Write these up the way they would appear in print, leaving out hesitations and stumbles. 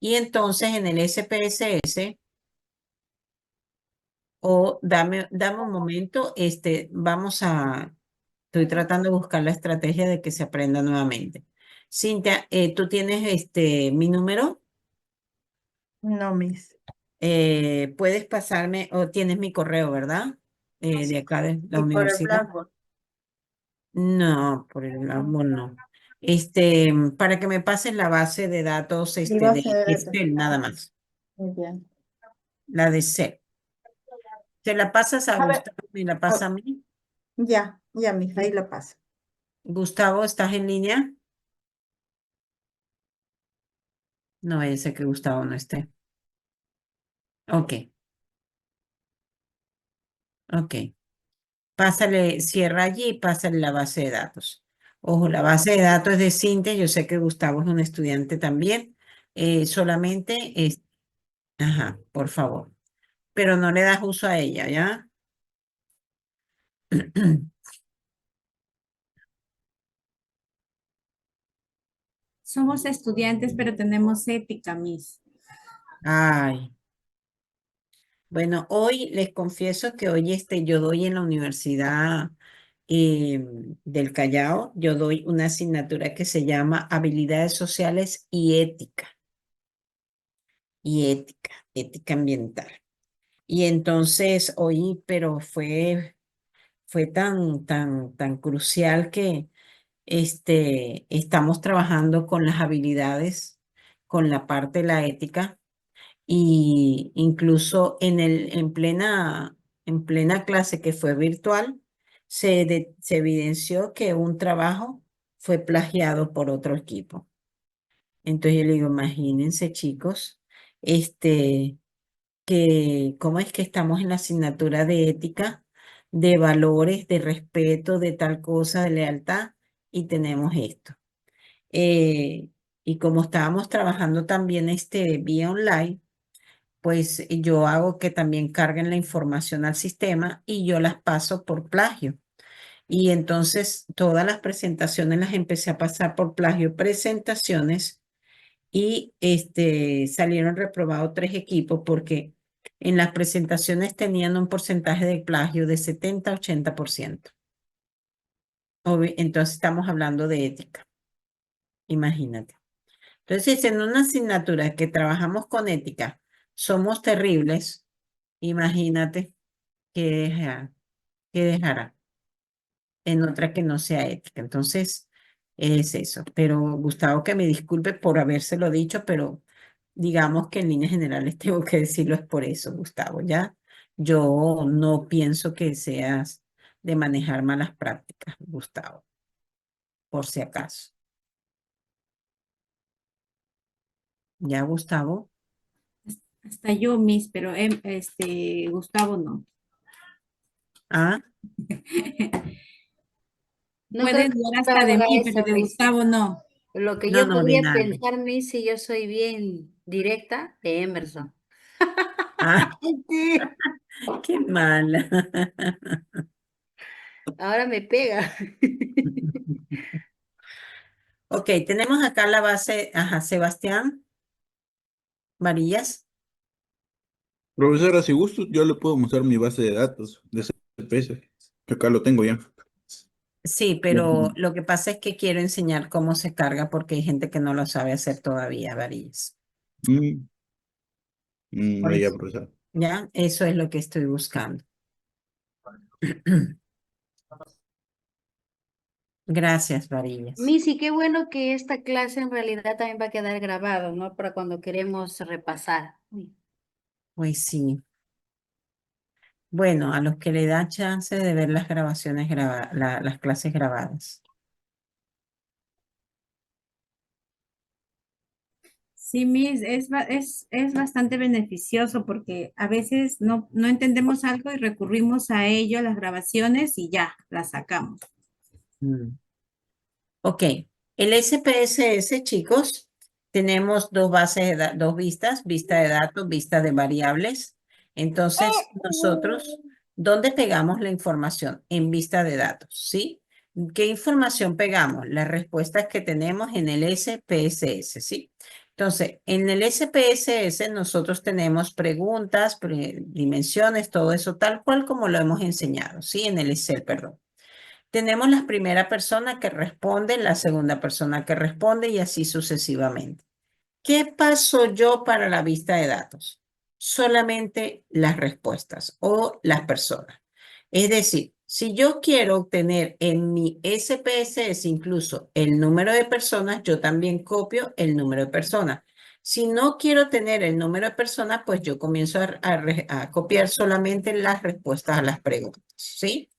Y entonces en el SPSS, o dame un momento, estoy tratando de buscar la estrategia de que se aprenda nuevamente. Cintia, tú tienes mi número. No, Miss. Puedes pasarme, o tienes mi correo, ¿verdad? De acá de la Y por el universidad. Blackboard. No, por el Ah, amor no. Para que me pases la base de datos y base de de datos. Excel, Ah, nada ok. más. Muy bien. La de Excel. ¿Te la pasas a A ver, Gustavo y la pasa a mí? ya, Miss, ahí la paso. Gustavo, ¿estás en línea? No, ese que Gustavo no esté. Ok, ok. Pásale, cierra allí y pásale la base de datos. Ojo, la base de datos es de Cintia. Yo sé que Gustavo es un estudiante también. Solamente es, ajá, por favor. Pero no le das uso a ella, ¿ya? Somos estudiantes, pero tenemos ética, Miss. Ay, bueno, hoy les confieso que hoy yo doy en la Universidad del Callao, yo doy una asignatura que se llama Habilidades Sociales ética ambiental. Y entonces hoy, pero fue tan crucial que estamos trabajando con las habilidades, con la parte de la ética. Y incluso en plena clase que fue virtual, se evidenció que un trabajo fue plagiado por otro equipo. Entonces yo le digo, imagínense chicos, cómo es que estamos en la asignatura de ética, de valores, de respeto, de tal cosa, de lealtad, y tenemos esto. Eh, y como estábamos trabajando también vía online, pues yo hago que también carguen la información al sistema y yo las paso por plagio. Y entonces todas las presentaciones las empecé a pasar por plagio, presentaciones, y salieron reprobados 3 equipos porque en las presentaciones tenían un porcentaje de plagio de 70-80%. Entonces estamos hablando de ética, imagínate. Entonces, en una asignatura que trabajamos con ética, somos terribles, imagínate. Que que dejará en otra que no sea ética. Entonces, es eso. Pero Gustavo, que me disculpe por habérselo dicho, pero digamos que en líneas generales tengo que decirlo es por eso, Gustavo, ¿ya? Yo no pienso que seas de manejar malas prácticas, Gustavo, por si acaso. ¿Ya, Gustavo? Hasta yo, Miss, pero Gustavo no. Ah, No creo Puedes que dudar hasta Gustavo de haga mí, pero eso, de Miss. Gustavo no. Lo que no, yo no, de podría nadie. pensar, Miss, si yo soy bien directa, de Emerson. Ah, Sí, qué mala. ahora me pega. Ok, tenemos acá la base, ajá, Sebastián Varillas. Profesora, si gusto, yo le puedo mostrar mi base de datos de CPS, que acá lo tengo ya. Sí, pero lo que pasa es que quiero enseñar cómo se carga porque hay gente que no lo sabe hacer todavía, Varillas. Mm, Por ya, eso, profesora. ¿ya? Eso es lo que estoy buscando. Gracias, Varillas. Missy, qué bueno que esta clase en realidad también va a quedar grabado, ¿no? Para cuando queremos repasar. Uy. Pues sí. Bueno, a los que le da chance de ver las grabaciones, las clases grabadas. Sí, Miss, es bastante beneficioso porque a veces no entendemos algo y recurrimos a ello, a las grabaciones y ya, las sacamos. Mm. Ok, el SPSS, chicos, tenemos dos bases dos vistas, vista de datos, vista de variables. Entonces, nosotros, ¿dónde pegamos la información? En vista de datos, ¿sí? ¿Qué información pegamos? Las respuestas que tenemos en el SPSS, ¿sí? Entonces, en el SPSS nosotros tenemos preguntas, dimensiones, todo eso tal cual como lo hemos enseñado, ¿sí? En el Excel, perdón. Tenemos la primera persona que responde, la segunda persona que responde y así sucesivamente. ¿Qué paso yo para la vista de datos? Solamente las respuestas o las personas. Es decir, si yo quiero obtener en mi SPSS incluso el número de personas, yo también copio el número de personas. Si no quiero tener el número de personas, pues yo comienzo a copiar solamente las respuestas a las preguntas, ¿sí?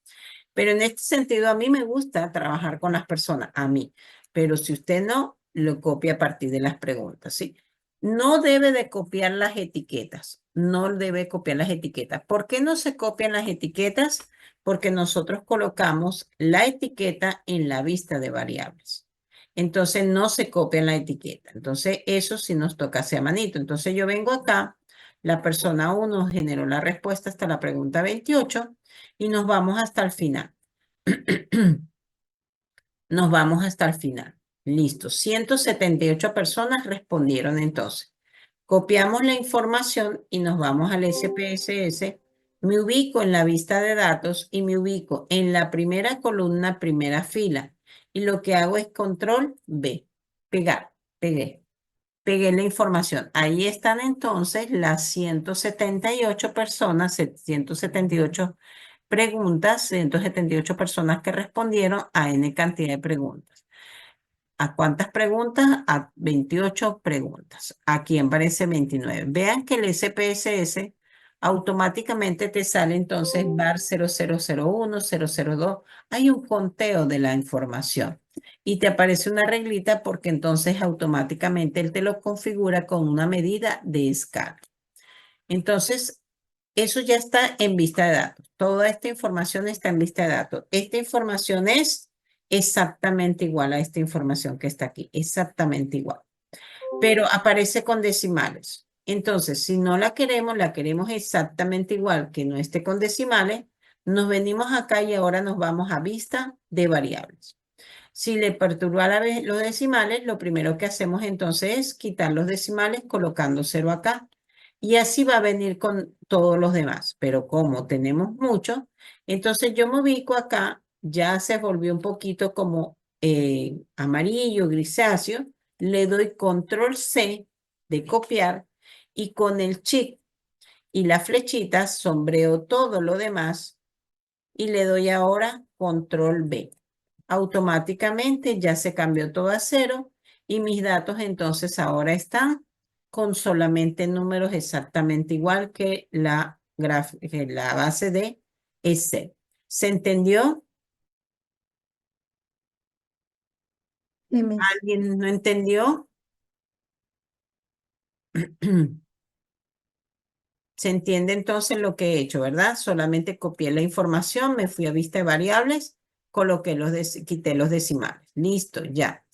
Pero en este sentido, a mí me gusta trabajar con las personas, a mí. Pero si usted no, lo copia a partir de las preguntas, ¿sí? No debe de copiar las etiquetas, no debe copiar las etiquetas. ¿Por qué no se copian las etiquetas? Porque nosotros colocamos la etiqueta en la vista de variables. Entonces no se copia la etiqueta. Entonces eso sí nos toca hacer a manito. Entonces yo vengo acá, la persona 1 generó la respuesta hasta la pregunta 28 y nos vamos hasta el final. Nos vamos hasta el final. Listo. 178 personas respondieron entonces. Copiamos la información y nos vamos al SPSS. Me ubico en la vista de datos y me ubico en la primera columna, primera fila. Y lo que hago es control B. Pegar. Pegué. Pegué la información. Ahí están entonces las 178 personas, 178 preguntas, 178 personas que respondieron a N cantidad de preguntas. ¿A cuántas preguntas? A 28 preguntas. Aquí aparece 29. Vean que el SPSS automáticamente te sale entonces bar 0001, 002. Hay un conteo de la información y te aparece una reglita porque entonces automáticamente él te lo configura con una medida de escala. Entonces, eso ya está en vista de datos. Toda esta información está en vista de datos. Esta información es exactamente igual a esta información que está aquí. Exactamente igual. Pero aparece con decimales. Entonces, si no la queremos exactamente igual que no esté con decimales, nos venimos acá y ahora nos vamos a vista de variables. Si le perturba los decimales, lo primero que hacemos entonces es quitar los decimales colocando 0 acá. Y así va a venir con todos los demás. Pero como tenemos mucho, entonces yo me ubico acá, ya se volvió un poquito como amarillo, grisáceo. Le doy control C de copiar y con el check y la flechita sombreo todo lo demás y le doy ahora control B. Automáticamente ya se cambió todo a 0 y mis datos entonces ahora están con solamente números exactamente igual que la base de Excel. ¿Se entendió? Sí, Miss. ¿Alguien no entendió? Se entiende entonces lo que he hecho, ¿verdad? Solamente copié la información, me fui a vista de variables, quité los decimales. Listo, ya.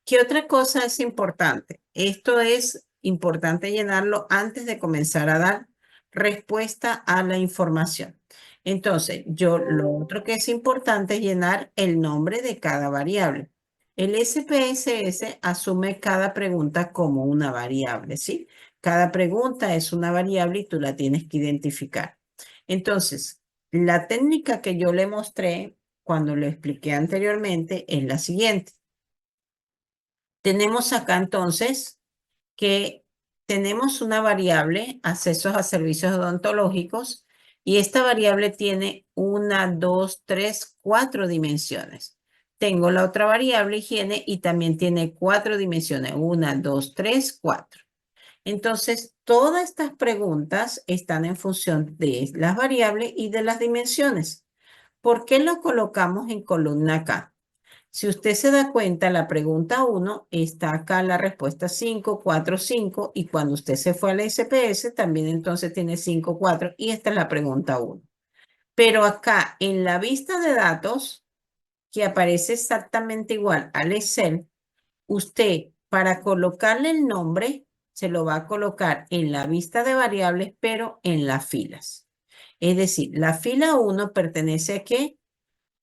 ¿Qué otra cosa es importante? Esto es importante llenarlo antes de comenzar a dar respuesta a la información. Entonces, lo otro que es importante es llenar el nombre de cada variable. El SPSS asume cada pregunta como una variable, ¿sí? Cada pregunta es una variable y tú la tienes que identificar. Entonces, la técnica que yo le mostré cuando lo expliqué anteriormente es la siguiente. Tenemos acá entonces que tenemos una variable, accesos a servicios odontológicos, y esta variable tiene 1, 2, 3, 4 dimensiones. Tengo la otra variable higiene y también tiene 4 dimensiones, 1, 2, 3, 4. Entonces, todas estas preguntas están en función de las variables y de las dimensiones. ¿Por qué lo colocamos en columna acá? Si usted se da cuenta, la pregunta 1 está acá la respuesta 5, 4, 5 y cuando usted se fue al SPS también entonces tiene 5, 4 y esta es la pregunta 1. Pero acá en la vista de datos, que aparece exactamente igual al Excel, usted para colocarle el nombre se lo va a colocar en la vista de variables, pero en las filas. Es decir, la fila 1 pertenece a qué?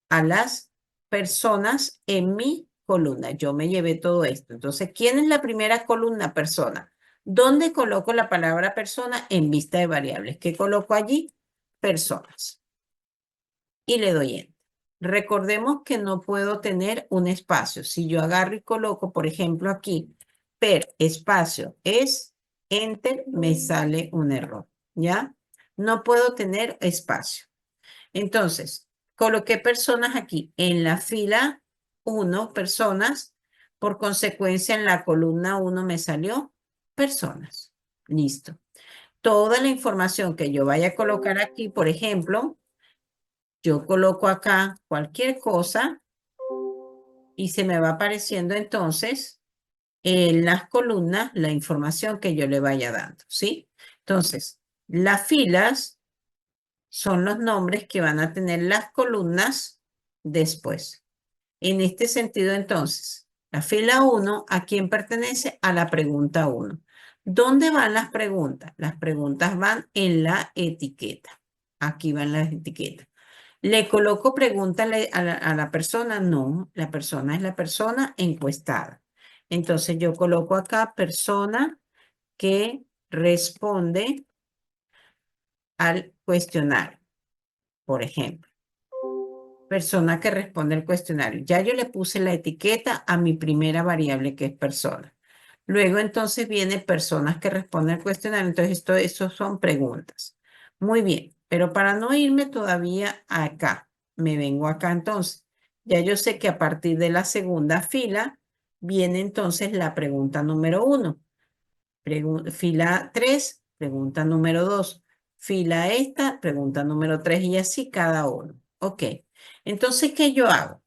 A las personas en mi columna. Yo me llevé todo esto. Entonces, ¿quién es la primera columna? Persona. ¿Dónde coloco la palabra persona? En vista de variables. ¿Qué coloco allí? Personas. Y le doy enter. Recordemos que no puedo tener un espacio. Si yo agarro y coloco, por ejemplo, aquí, per espacio es enter, me sale un error. ¿Ya? No puedo tener espacio. Entonces, coloqué personas aquí en la fila 1, personas. Por consecuencia, en la columna 1 me salió personas. Listo. Toda la información que yo vaya a colocar aquí, por ejemplo, yo coloco acá cualquier cosa y se me va apareciendo entonces en las columnas la información que yo le vaya dando, ¿sí? Entonces, las filas son los nombres que van a tener las columnas después. En este sentido, entonces, la fila 1, ¿a quién pertenece? A la pregunta 1. ¿Dónde van las preguntas? Las preguntas van en la etiqueta. Aquí van las etiquetas. ¿Le coloco pregunta a la persona? No, la persona es la persona encuestada. Entonces yo coloco acá persona que responde al cuestionario, por ejemplo. Persona que responde al cuestionario. Ya yo le puse la etiqueta a mi primera variable que es persona. Luego entonces viene personas que responden al cuestionario. Entonces eso son preguntas. Muy bien, pero para no irme todavía acá, me vengo acá entonces. Ya yo sé que a partir de la segunda fila viene entonces la pregunta número 1. Fila 3, pregunta número 2. Fila esta, pregunta número 3 y así cada uno. Ok, entonces, ¿qué yo hago?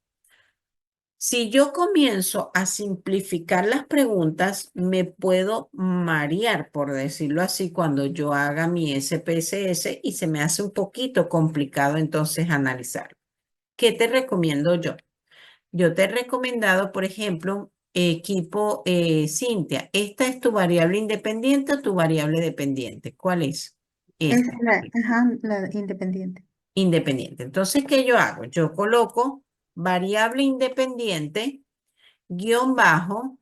Si yo comienzo a simplificar las preguntas, me puedo marear, por decirlo así, cuando yo haga mi SPSS y se me hace un poquito complicado entonces analizar. ¿Qué te recomiendo yo? Yo te he recomendado, por ejemplo, equipo Cintia. ¿Esta es tu variable independiente o tu variable dependiente? ¿Cuál es? Es Esta. la independiente. Independiente. Entonces, ¿qué yo hago? Yo coloco variable independiente, guión bajo,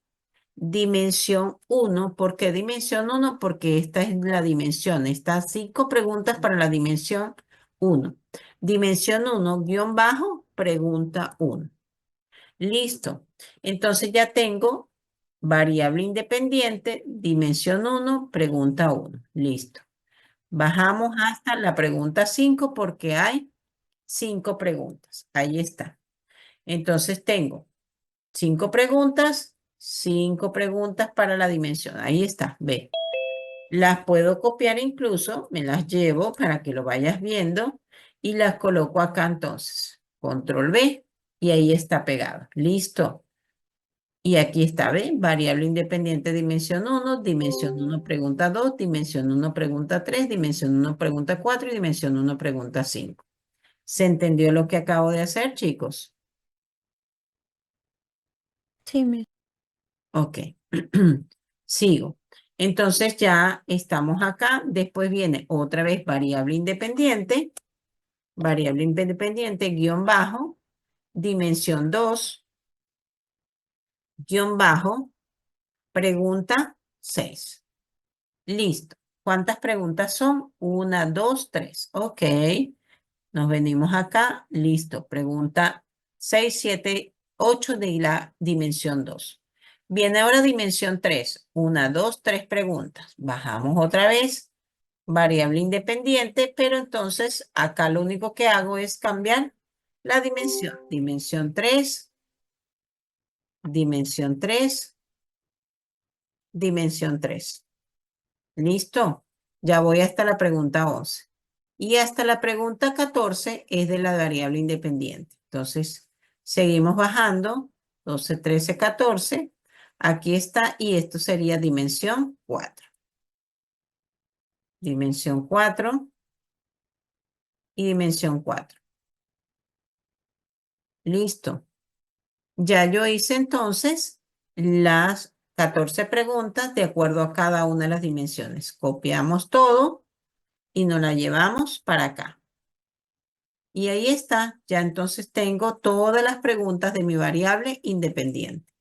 dimensión 1. ¿Por qué dimensión 1? Porque esta es la dimensión. Estas 5 preguntas para la dimensión 1. Dimensión 1, guión bajo, pregunta 1. Listo. Entonces ya tengo variable independiente, dimensión 1, pregunta 1. Listo. Bajamos hasta la pregunta 5 porque hay 5 preguntas. Ahí está. Entonces tengo 5 preguntas para la dimensión. Ahí está, ve. Las puedo copiar incluso, me las llevo para que lo vayas viendo y las coloco acá entonces. Control V y ahí está pegado. Listo. Y aquí está, ¿ve? Variable independiente dimensión 1, dimensión 1 pregunta 2, dimensión 1 pregunta 3, dimensión 1 pregunta 4 y dimensión 1 pregunta 5. ¿Se entendió lo que acabo de hacer, chicos? Sí, Miss. Ok. Sigo. Entonces ya estamos acá. Después viene otra vez variable independiente, guión bajo, dimensión 2, guión bajo, pregunta 6. Listo. ¿Cuántas preguntas son? 1, 2, 3. Ok. Nos venimos acá. Listo. Pregunta 6, 7, 8 de la dimensión 2. Viene ahora dimensión 3. 1, 2, 3 preguntas. Bajamos otra vez. Variable independiente, pero entonces acá lo único que hago es cambiar la dimensión. Dimensión 3, dimensión 3, dimensión 3. ¿Listo? Ya voy hasta la pregunta 11. Y hasta la pregunta 14 es de la variable independiente. Entonces, seguimos bajando. 12, 13, 14. Aquí está y esto sería dimensión 4. Dimensión 4 y dimensión 4. Listo. Ya yo hice entonces las 14 preguntas de acuerdo a cada una de las dimensiones. Copiamos todo y nos la llevamos para acá. Y ahí está, ya entonces tengo todas las preguntas de mi variable independiente.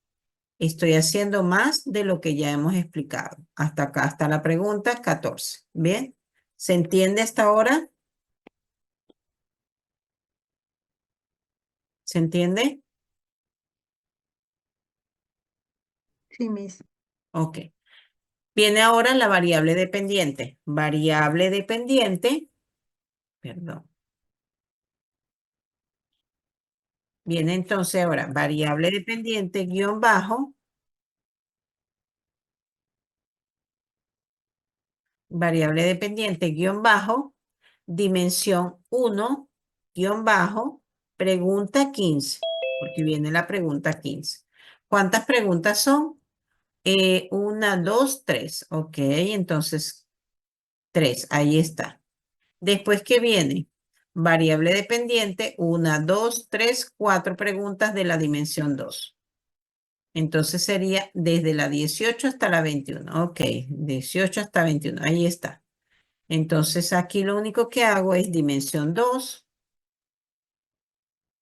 Estoy haciendo más de lo que ya hemos explicado. Hasta acá, hasta la pregunta 14. ¿Bien? ¿Se entiende hasta ahora? ¿Se entiende? Sí, Miss. Ok. Viene ahora la variable dependiente. Variable dependiente, perdón. Viene entonces ahora variable dependiente guión bajo, variable dependiente guión bajo, dimensión 1 guión bajo, pregunta 15, porque viene la pregunta 15. ¿Cuántas preguntas son? Una, dos, tres. Ok, entonces 3, ahí está. Después, ¿qué viene? Variable dependiente, una, dos, tres, cuatro preguntas de la dimensión 2. Entonces sería desde la 18 hasta la 21. Ok, 18 hasta 21. Ahí está. Entonces aquí lo único que hago es dimensión 2.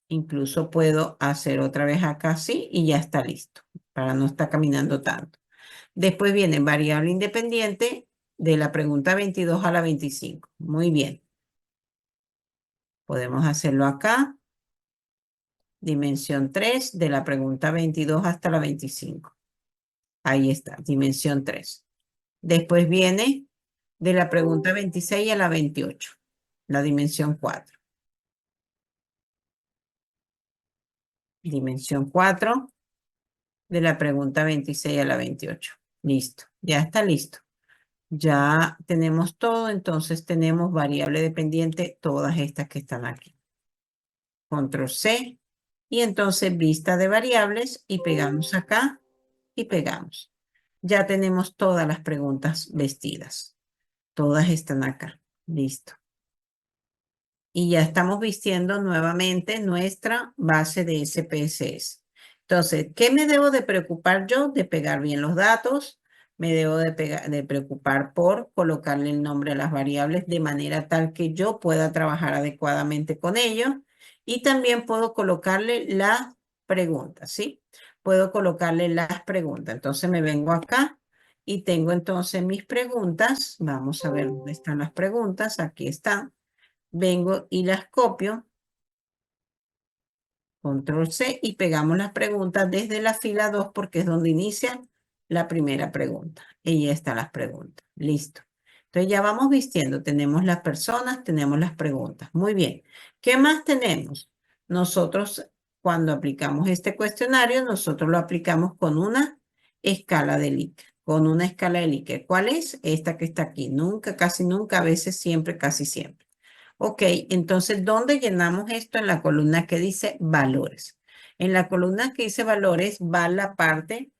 Incluso puedo hacer otra vez acá así y ya está listo, para no estar caminando tanto. Después viene variable independiente de la pregunta 22 a la 25. Muy bien. Podemos hacerlo acá. Dimensión 3 de la pregunta 22 hasta la 25. Ahí está, dimensión 3. Después viene de la pregunta 26 a la 28, la dimensión 4. Dimensión 4 de la pregunta 26 a la 28. Listo, ya está listo. Ya tenemos todo, entonces tenemos variable dependiente, todas estas que están aquí. Control C y entonces vista de variables y pegamos acá y pegamos. Ya tenemos todas las preguntas vestidas. Todas están acá. Listo. Y ya estamos vistiendo nuevamente nuestra base de SPSS. Entonces, ¿qué me debo de preocupar yo? De pegar bien los datos. Me debo de preocupar por colocarle el nombre a las variables de manera tal que yo pueda trabajar adecuadamente con ellos. Y también puedo colocarle las preguntas, ¿sí? Puedo colocarle las preguntas. Entonces me vengo acá y tengo entonces mis preguntas. Vamos a ver dónde están las preguntas. Aquí están. Vengo y las copio, control C, y pegamos las preguntas desde la fila 2 porque es donde inicia la primera pregunta. Y ya están las preguntas. Listo. Entonces ya vamos vistiendo. Tenemos las personas, tenemos las preguntas. Muy bien. ¿Qué más tenemos? Nosotros, cuando aplicamos este cuestionario, nosotros lo aplicamos con una escala de Likert. Con una escala de Likert. ¿Cuál es? Esta que está aquí. Nunca, casi nunca, a veces, siempre, casi siempre. Ok, entonces, ¿dónde llenamos esto? En la columna que dice valores. En la columna que dice valores va la parte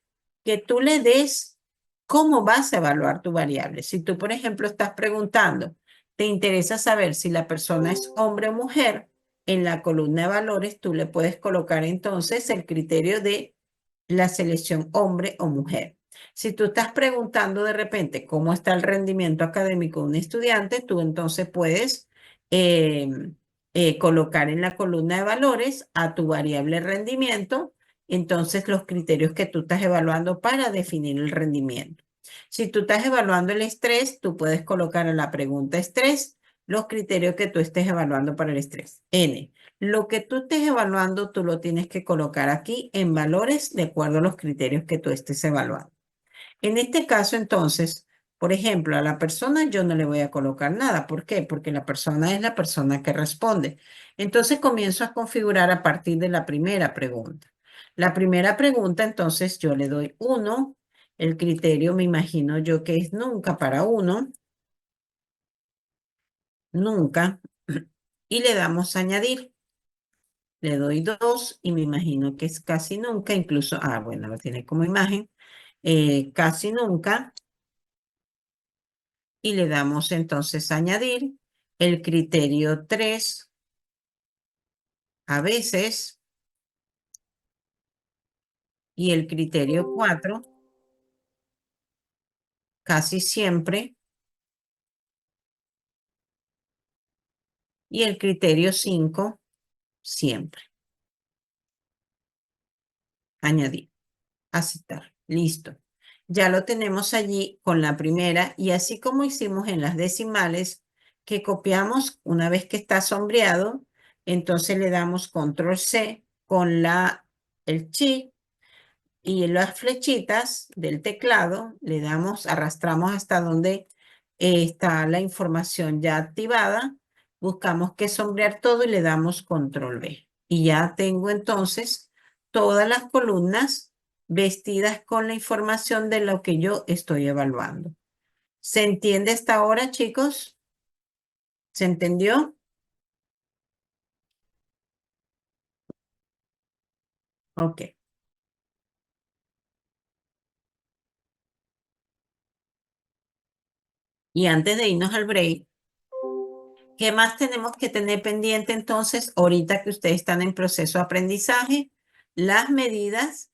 que tú le des cómo vas a evaluar tu variable. Si tú, por ejemplo, estás preguntando, te interesa saber si la persona es hombre o mujer, en la columna de valores tú le puedes colocar entonces el criterio de la selección hombre o mujer. Si tú estás preguntando de repente cómo está el rendimiento académico de un estudiante, tú entonces puedes eh, colocar en la columna de valores a tu variable rendimiento, entonces los criterios que tú estás evaluando para definir el rendimiento. Si tú estás evaluando el estrés, tú puedes colocar en la pregunta estrés los criterios que tú estés evaluando para el estrés. N. Lo que tú estés evaluando, tú lo tienes que colocar aquí en valores de acuerdo a los criterios que tú estés evaluando. En este caso, entonces, por ejemplo, a la persona yo no le voy a colocar nada. ¿Por qué? Porque la persona es la persona que responde. Entonces comienzo a configurar a partir de la primera pregunta. La primera pregunta, entonces, yo le doy 1. El criterio me imagino yo que es nunca para 1. Nunca. Y le damos a añadir. Le doy 2 y me imagino que es casi nunca, incluso, bueno, lo tiene como imagen, casi nunca. Y le damos entonces añadir el criterio 3, a veces, y el criterio 4, casi siempre, Y el criterio 5, siempre. Añadir, aceptar. Listo. Ya lo tenemos allí con la primera y así como hicimos en las decimales, que copiamos una vez que está sombreado, entonces le damos control C con el chi y las flechitas del teclado le damos, arrastramos hasta donde está la información ya activada, buscamos que sombrear todo y le damos control V. Y ya tengo entonces todas las columnas vestidas con la información de lo que yo estoy evaluando. ¿Se entiende hasta ahora, chicos? ¿Se entendió? Ok. Y antes de irnos al break, ¿qué más tenemos que tener pendiente entonces ahorita que ustedes están en proceso de aprendizaje? Las medidas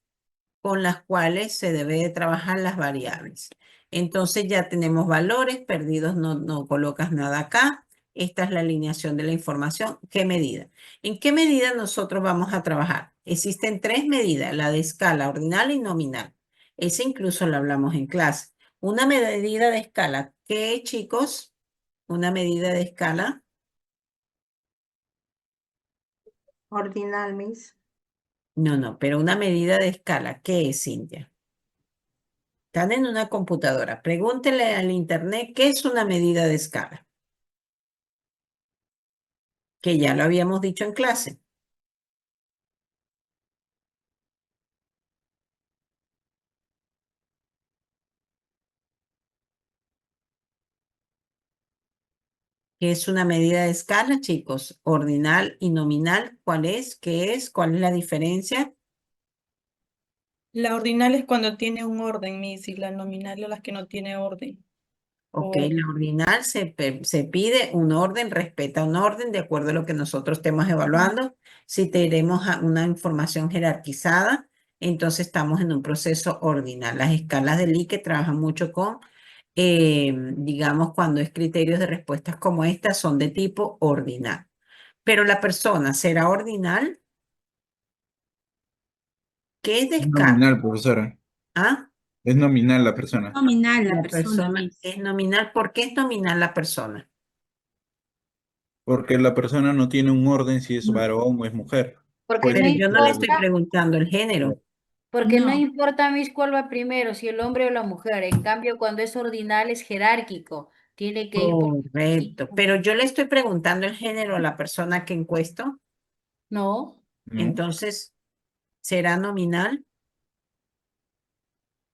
con las cuales se debe de trabajar las variables. Entonces ya tenemos valores, perdidos no colocas nada acá. Esta es la alineación de la información. ¿Qué medida? ¿En qué medida nosotros vamos a trabajar? Existen 3 medidas, la de escala, ordinal y nominal. Esa incluso la hablamos en clase. Una medida de escala. ¿Qué, chicos? Una medida de escala. Ordinal, Miss. No, pero una medida de escala. ¿Qué es, Cintia? Están en una computadora. Pregúntele al internet qué es una medida de escala. Que ya lo habíamos dicho en clase. ¿Qué es una medida de escala, chicos? Ordinal y nominal. ¿Cuál es? ¿Qué es? ¿Cuál es la diferencia? La ordinal es cuando tiene un orden, Miss, y la nominal es la que no tiene orden. Ok, O la ordinal se pide un orden, respeta un orden de acuerdo a lo que nosotros estemos evaluando. Si tenemos una información jerarquizada, entonces estamos en un proceso ordinal. Las escalas de Likert trabajan mucho con, digamos, cuando es criterios de respuestas como esta, son de tipo ordinal. Pero la persona será ordinal. ¿Qué es de Es escala? nominal, profesora. ¿Ah? Es nominal la persona. Nominal la La persona, persona Miss. es nominal. ¿Por qué es nominal la persona? Porque la persona no tiene un orden si es Mm. varón o es mujer. Porque Puede no Pero yo no le estoy importa, preguntando el género. porque no No. importa, Miss, cuál va primero, si el hombre o la mujer. En cambio, cuando es ordinal es jerárquico. Tiene que ir por... Correcto. Pero yo le estoy preguntando el género a la persona que encuesto. No, ¿no? Entonces, ¿será nominal?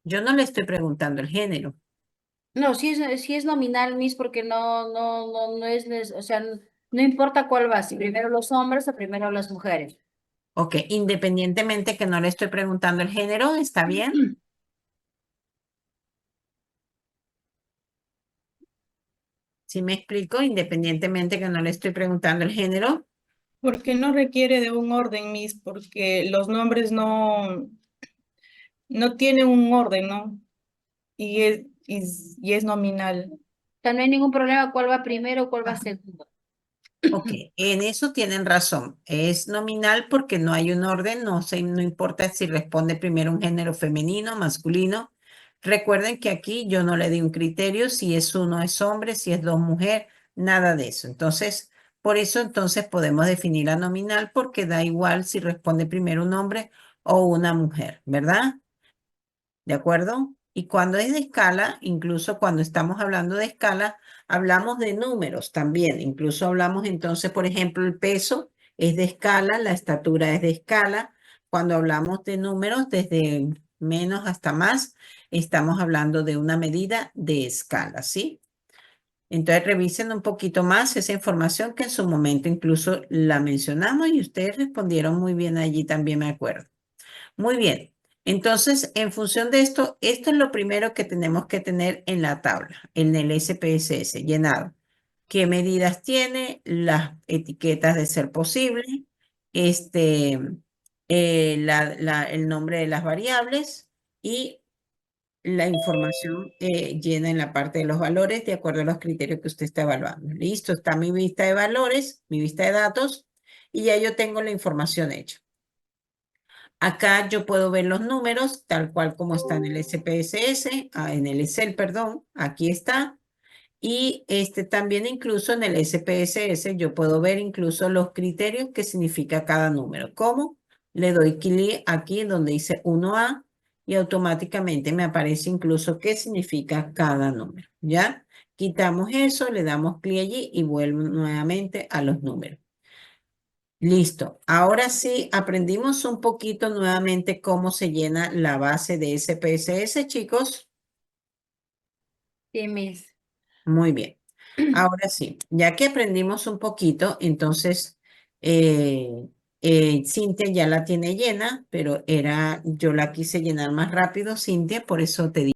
Yo no le estoy preguntando el género. no, sí es nominal, Miss, porque no es, o sea, no importa cuál va, si primero los hombres o primero las mujeres. Ok, independientemente que no le estoy preguntando el género, ¿está bien? ¿Sí me explico? Independientemente que no le estoy preguntando el género. porque no requiere de un orden, Miss, porque los nombres no tienen un orden, ¿no? Y es nominal. O sea, no hay ningún problema cuál va primero o cuál va segundo. Ok, en eso tienen razón. Es nominal porque no hay un orden, no importa si responde primero un género femenino, masculino. Recuerden que aquí yo no le di un criterio si es uno es hombre, si es dos mujer, nada de eso. Entonces, por eso entonces podemos definir a nominal porque da igual si responde primero un hombre o una mujer, ¿verdad? ¿De acuerdo? Y cuando es de escala, incluso cuando estamos hablando de escala, hablamos de números también. Incluso hablamos entonces, por ejemplo, el peso es de escala, la estatura es de escala. Cuando hablamos de números, desde menos hasta más, estamos hablando de una medida de escala, ¿sí? Entonces revisen un poquito más esa información que en su momento incluso la mencionamos y ustedes respondieron muy bien allí también, me acuerdo. Muy bien. Entonces, en función de esto es lo primero que tenemos que tener en la tabla, en el SPSS, llenado. ¿Qué medidas tiene? Las etiquetas de ser posible, este, el nombre de las variables y la información llena en la parte de los valores de acuerdo a los criterios que usted está evaluando. Listo, está mi vista de valores, mi vista de datos, y ya yo tengo la información hecha. Acá yo puedo ver los números tal cual como está en el SPSS, en el Excel, perdón, aquí está. Y también incluso en el SPSS yo puedo ver incluso los criterios que significa cada número. ¿Cómo? Le doy clic aquí donde dice 1A y automáticamente me aparece incluso qué significa cada número. ¿Ya? Quitamos eso, le damos clic allí y vuelvo nuevamente a los números. Listo. Ahora sí, aprendimos un poquito nuevamente cómo se llena la base de SPSS, chicos. Sí, Miss. Muy bien. Ahora sí, ya que aprendimos un poquito, entonces Cintia ya la tiene llena, pero yo la quise llenar más rápido, Cintia, por eso te digo.